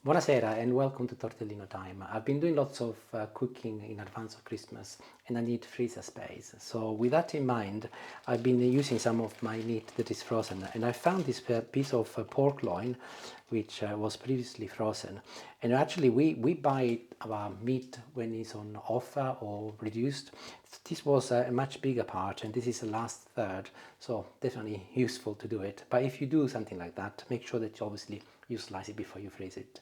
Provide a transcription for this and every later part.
Buonasera and welcome to Tortellino Time. I've been doing lots of cooking in advance of Christmas and I need freezer space. So with that in mind, I've been using some of my meat that is frozen, and I found this piece of pork loin which was previously frozen. And actually we buy our meat when it's on offer or reduced. This was a much bigger part and this is the last third, so definitely useful to do it. But if you do something like that, make sure that obviously you slice it before you freeze it.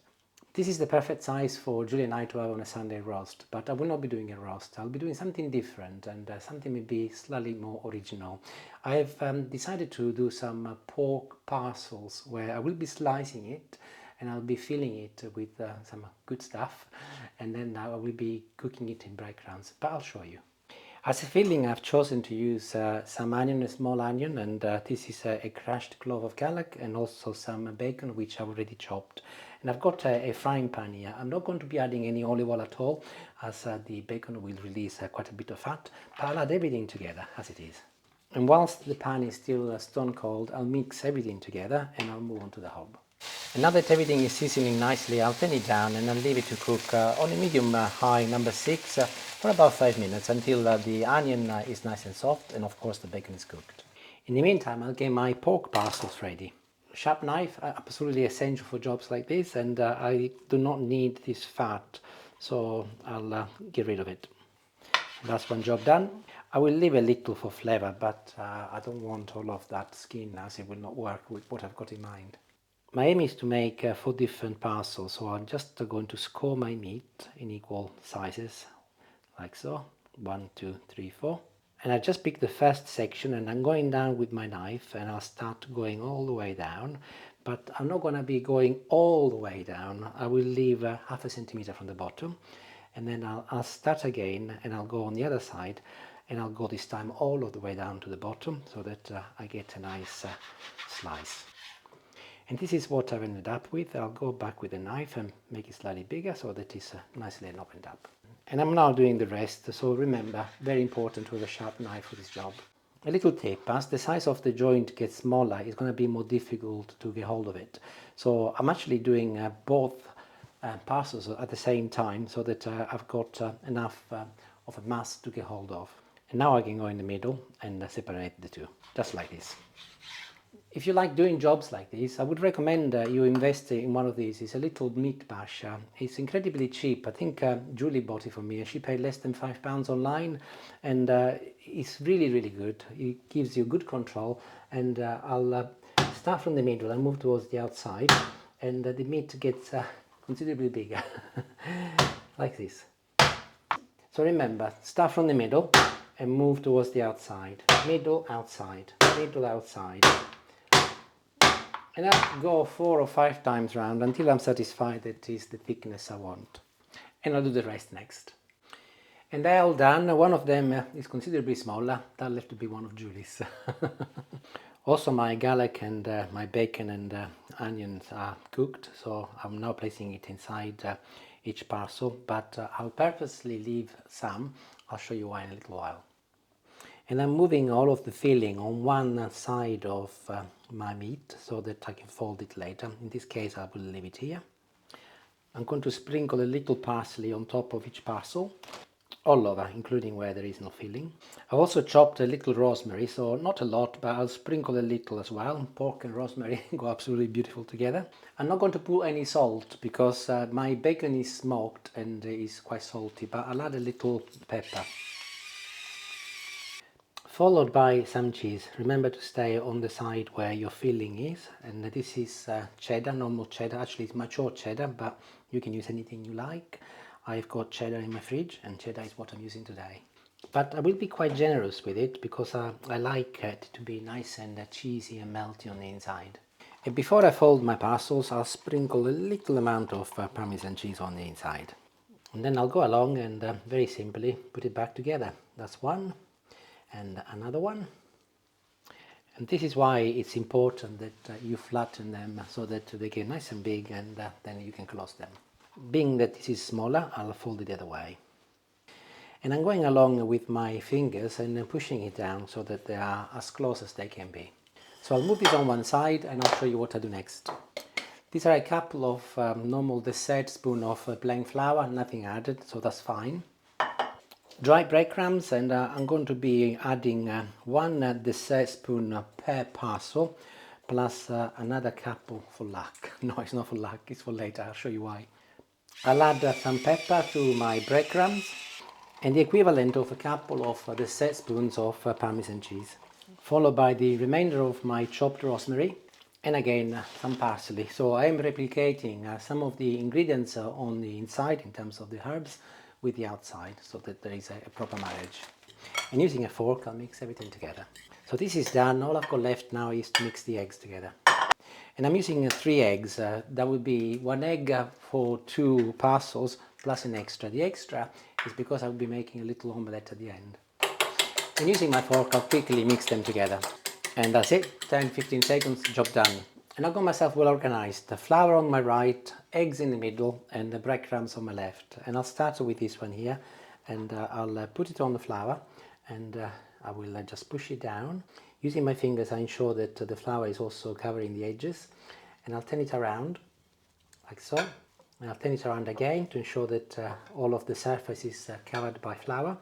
This is the perfect size for Julie and I to have on a Sunday roast, but I will not be doing a roast. I'll be doing something different and something maybe slightly more original. I've decided to do some pork parcels where I will be slicing it and I'll be filling it with some good stuff, and then I will be cooking it in breadcrumbs, but I'll show you. As a filling, I've chosen to use some onion, a small onion, and this is a crushed clove of garlic and also some bacon which I've already chopped. And I've got a frying pan here. I'm not going to be adding any olive oil at all, as the bacon will release quite a bit of fat, but I'll add everything together as it is. And whilst the pan is still stone cold, I'll mix everything together and I'll move on to the hob. And now that everything is seasoning nicely, I'll turn it down and I'll leave it to cook on a medium high number 6 for about 5 minutes until the onion is nice and soft and of course the bacon is cooked. In the meantime, I'll get my pork parcels ready. Sharp knife, absolutely essential for jobs like this, and I do not need this fat, so I'll get rid of it. That's one job done. I will leave a little for flavor, but I don't want all of that skin as it will not work with what I've got in mind. My aim is to make 4 different parcels, so I'm just going to score my meat in equal sizes, like so, 1, 2, 3, 4. And I just pick the first section and I'm going down with my knife and I'll start going all the way down, but I'm not going to be going all the way down. I will leave half a centimeter from the bottom, and then I'll start again and I'll go on the other side and I'll go this time all of the way down to the bottom so that I get a nice slice. And this is what I've ended up with. I'll go back with a knife and make it slightly bigger so that it's nicely opened up. And I'm now doing the rest, so remember, very important to have a sharp knife for this job. A little tip, as the size of the joint gets smaller, it's going to be more difficult to get hold of it. So I'm actually doing both parcels at the same time so that I've got enough of a mass to get hold of. And now I can go in the middle and separate the two, just like this. If you like doing jobs like this, I would recommend you invest in one of these. It's a little meat basher. It's incredibly cheap. I think Julie bought it for me and she paid less than £5 online, and it's really, really good. It gives you good control, and I'll start from the middle and move towards the outside, and the meat gets considerably bigger, like this. So remember, start from the middle and move towards the outside. Middle, outside, middle, outside. And I'll go 4 or 5 times round until I'm satisfied that it is the thickness I want. And I'll do the rest next. And they're all done. One of them is considerably smaller. That'll have to be one of Julie's. Also, my garlic and my bacon and onions are cooked, so I'm now placing it inside each parcel, but I'll purposely leave some. I'll show you why in a little while. And I'm moving all of the filling on one side of my meat so that I can fold it later. In this case, I will leave it here. I'm going to sprinkle a little parsley on top of each parcel, all over, including where there is no filling. I've also chopped a little rosemary, so not a lot, but I'll sprinkle a little as well. Pork and rosemary go absolutely beautiful together. I'm not going to put any salt because my bacon is smoked and is quite salty, but I'll add a little pepper. Followed by some cheese. Remember to stay on the side where your filling is, and this is cheddar, normal cheddar. Actually it's mature cheddar, but you can use anything you like. I've got cheddar in my fridge and cheddar is what I'm using today. But I will be quite generous with it because I like it to be nice and cheesy and melty on the inside. And before I fold my parcels, I'll sprinkle a little amount of Parmesan cheese on the inside. And then I'll go along and very simply put it back together. That's one. And another one. And this is why it's important that you flatten them so that they get nice and big, and then you can close them. Being that this is smaller, I'll fold it the other way. And I'm going along with my fingers and pushing it down so that they are as close as they can be. So I'll move this on one side and I'll show you what I do next. These are a couple of normal dessert spoon of plain flour, nothing added, so that's fine. Dry breadcrumbs, and I'm going to be adding one dessert spoon per parcel, plus another couple for luck. No, it's not for luck, it's for later, I'll show you why. I'll add some pepper to my breadcrumbs, and the equivalent of a couple of dessert spoons of Parmesan cheese, followed by the remainder of my chopped rosemary, and again some parsley. So I am replicating some of the ingredients on the inside in terms of the herbs with the outside, so that there is a proper marriage. And using a fork, I'll mix everything together. So this is done. All I've got left now is to mix the eggs together. And I'm using 3 eggs. That would be 1 egg for 2 parcels plus an extra. The extra is because I'll be making a little omelette at the end. And using my fork, I'll quickly mix them together. And that's it, 10-15 seconds, job done. And I've got myself well organized. The flour on my right, eggs in the middle, and the breadcrumbs on my left. And I'll start with this one here, and I'll put it on the flour, and I will just push it down. Using my fingers, I ensure that the flour is also covering the edges, and I'll turn it around, like so. And I'll turn it around again to ensure that all of the surface is covered by flour.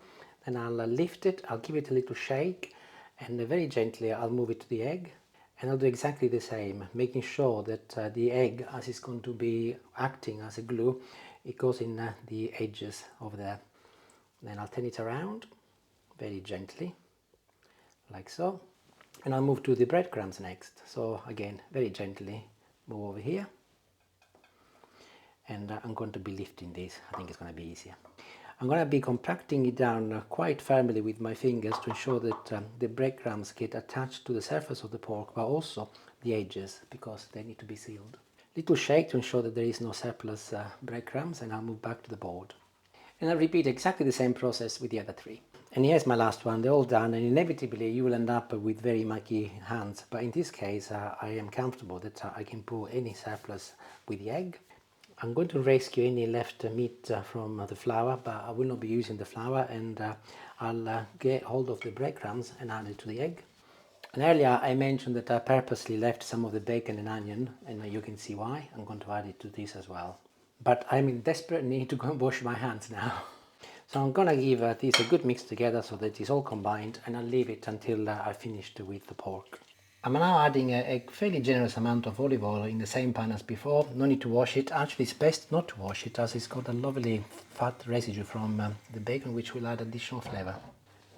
Then I'll lift it, I'll give it a little shake, and very gently I'll move it to the egg. And I'll do exactly the same, making sure that the egg, as it's going to be acting as a glue, it goes in the edges over there. Then I'll turn it around very gently, like so. And I'll move to the breadcrumbs next. So again, very gently move over here. And I'm going to be lifting this. I think it's going to be easier. I'm going to be compacting it down quite firmly with my fingers to ensure that the breadcrumbs get attached to the surface of the pork, but also the edges, because they need to be sealed. Little shake to ensure that there is no surplus breadcrumbs, and I'll move back to the board. And I'll repeat exactly the same process with the other 3. And here's my last one. They're all done, and inevitably you will end up with very mucky hands, but in this case I am comfortable that I can pull any surplus with the egg. I'm going to rescue any left meat from the flour, but I will not be using the flour, and I'll get hold of the breadcrumbs and add it to the egg. And earlier I mentioned that I purposely left some of the bacon and onion, and you can see why. I'm going to add it to this as well. But I'm in desperate need to go and wash my hands now. So I'm going to give this a good mix together so that it's all combined, and I'll leave it until I finished with the pork. I'm now adding a fairly generous amount of olive oil in the same pan as before. No need to wash it. Actually, it's best not to wash it, as it's got a lovely fat residue from the bacon, which will add additional flavor.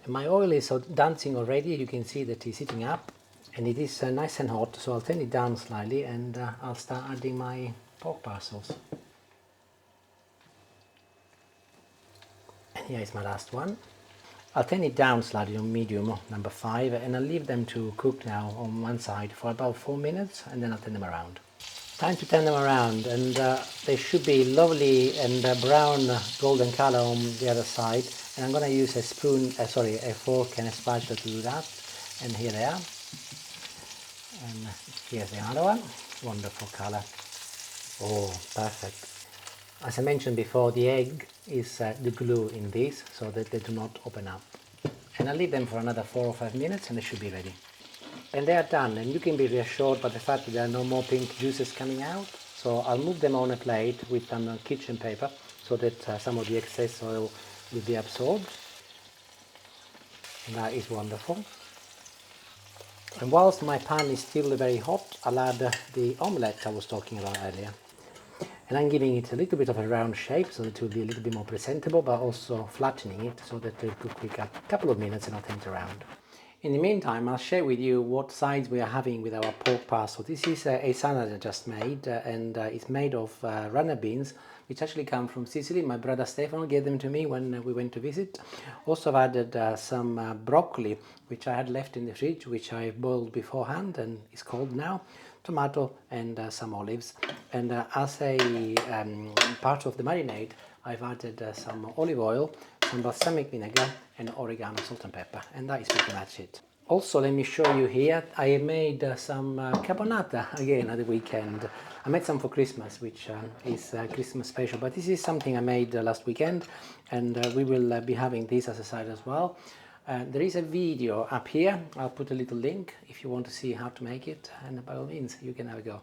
And my oil is dancing already. You can see that it's heating up, and it is nice and hot, so I'll turn it down slightly, and I'll start adding my pork parcels. And here is my last one. I'll turn it down slightly on medium, number 5, and I'll leave them to cook now on one side for about 4 minutes, and then I'll turn them around. Time to turn them around, and they should be lovely and brown golden color on the other side. And I'm going to use a fork and a spatula to do that. And here they are. And here's the other one. Wonderful color. Oh, perfect. As I mentioned before, the egg is the glue in this, so that they do not open up. And I'll leave them for another 4 or 5 minutes, and they should be ready. And they are done, and you can be reassured by the fact that there are no more pink juices coming out. So I'll move them on a plate with some kitchen paper, so that some of the excess oil will be absorbed. And that is wonderful. And whilst my pan is still very hot, I'll add the omelette I was talking about earlier. And I'm giving it a little bit of a round shape so that it will be a little bit more presentable, but also flattening it so that it will cook a couple of minutes and I'll turn it around. In the meantime, I'll share with you what sides we are having with our pork parcel. This is a salad I just made, and it's made of runner beans, which actually come from Sicily. My brother Stefano gave them to me when we went to visit. Also I've added some broccoli, which I had left in the fridge, which I boiled beforehand and is cold now. Tomato and some olives, and as a part of the marinade I've added some olive oil, some balsamic vinegar and oregano, salt and pepper, and that is pretty much it. Also, let me show you here, I made some carbonara again at the weekend. I made some for Christmas, which is Christmas special, but this is something I made last weekend, and we will be having this as a side as well. There is a video up here. I'll put a little link if you want to see how to make it, and by all means you can have a go.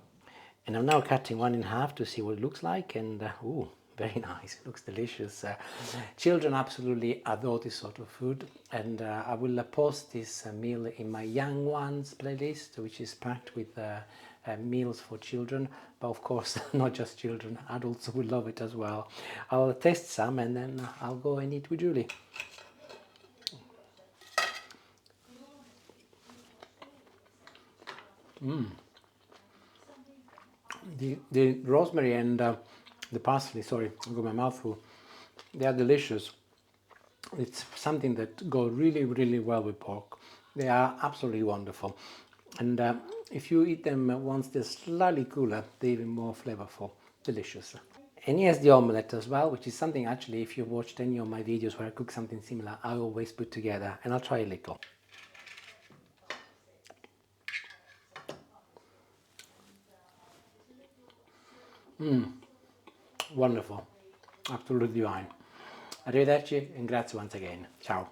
And I'm now cutting one in half to see what it looks like, and ooh, very nice. It looks delicious. Children absolutely adore this sort of food, and I will post this meal in my young ones playlist, which is packed with meals for children, but of course not just children, adults will love it as well. I'll taste some and then I'll go and eat with Julie. The rosemary and the parsley, sorry, I got my mouth full. They are delicious. It's something that goes really, really well with pork. They are absolutely wonderful. And if you eat them once they're slightly cooler, they're even more flavorful. Delicious. And here's the omelette as well, which is something actually, if you've watched any of my videos where I cook something similar, I always put together, and I'll try a little. Wonderful. Absolutely divine. Arrivederci and grazie once again. Ciao.